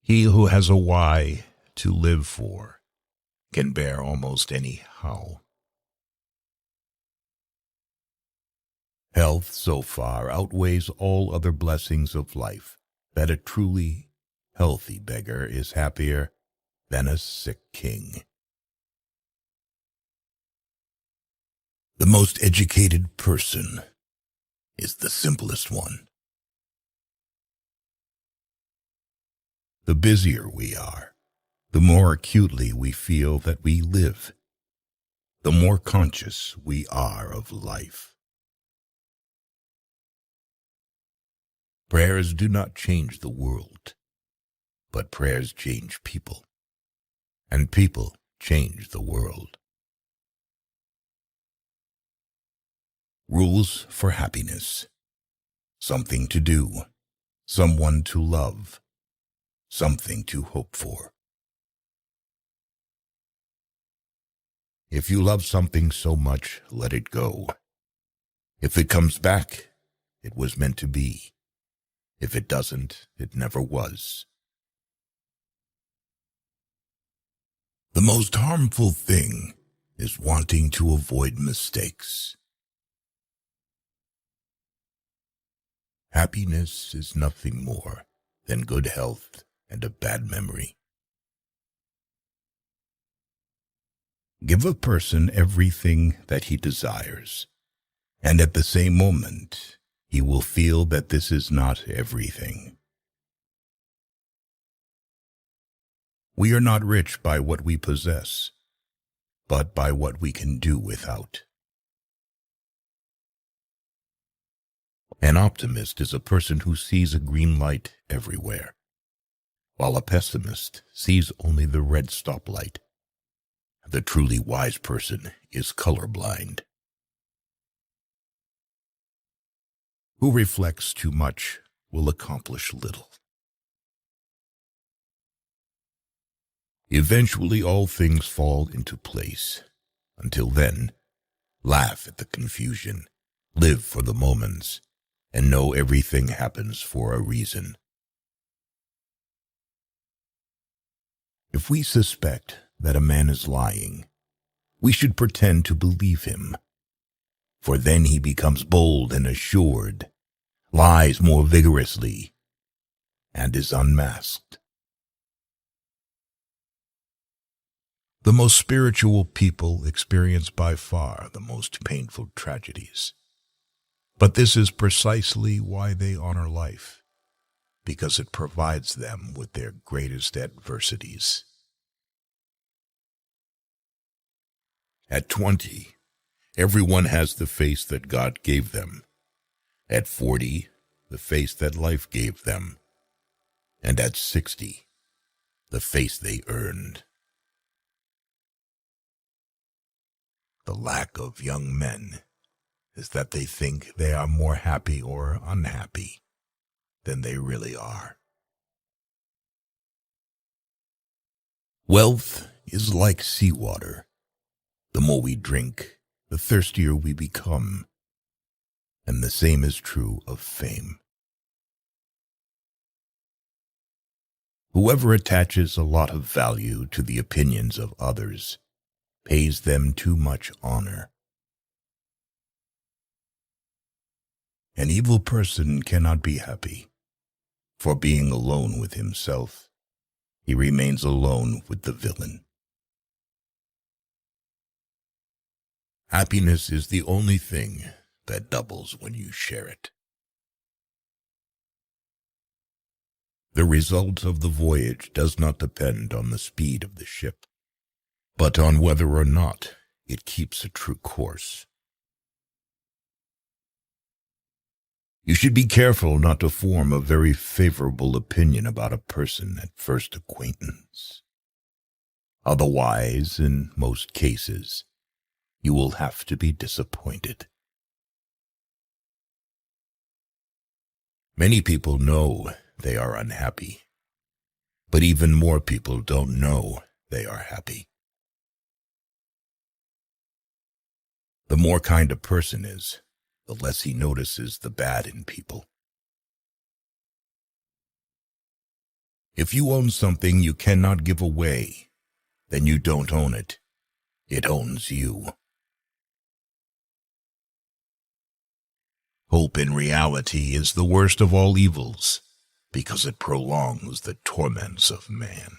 He who has a why to live for can bear almost any how. Health so far outweighs all other blessings of life that a truly healthy beggar is happier than a sick king. The most educated person is the simplest one. The busier we are, the more acutely we feel that we live, the more conscious we are of life. Prayers do not change the world, but prayers change people, and people change the world. Rules for happiness: something to do, someone to love, something to hope for. If you love something so much, let it go. If it comes back, it was meant to be. If it doesn't, it never was. The most harmful thing is wanting to avoid mistakes. Happiness is nothing more than good health and a bad memory. Give a person everything that he desires, and at the same moment, he will feel that this is not everything. We are not rich by what we possess, but by what we can do without. An optimist is a person who sees a green light everywhere, while a pessimist sees only the red stoplight. The truly wise person is colorblind. Who reflects too much will accomplish little. Eventually all things fall into place. Until then, laugh at the confusion, live for the moments, and know everything happens for a reason. If we suspect that a man is lying, we should pretend to believe him, for then he becomes bold and assured, lies more vigorously, and is unmasked. The most spiritual people experience by far the most painful tragedies. But this is precisely why they honor life, because it provides them with their greatest adversities. At 20, everyone has the face that God gave them. At 40, the face that life gave them. And at 60, the face they earned. The lack of young men is that they think they are more happy or unhappy than they really are. Wealth is like seawater. The more we drink, the thirstier we become. And the same is true of fame. Whoever attaches a lot of value to the opinions of others pays them too much honor. An evil person cannot be happy, for being alone with himself, he remains alone with the villain. Happiness is the only thing that doubles when you share it. The result of the voyage does not depend on the speed of the ship, but on whether or not it keeps a true course. You should be careful not to form a very favorable opinion about a person at first acquaintance. Otherwise, in most cases, you will have to be disappointed. Many people know they are unhappy, but even more people don't know they are happy. The more kind a person is, the less he notices the bad in people. If you own something you cannot give away, then you don't own it. It owns you. Hope in reality is the worst of all evils, because it prolongs the torments of man.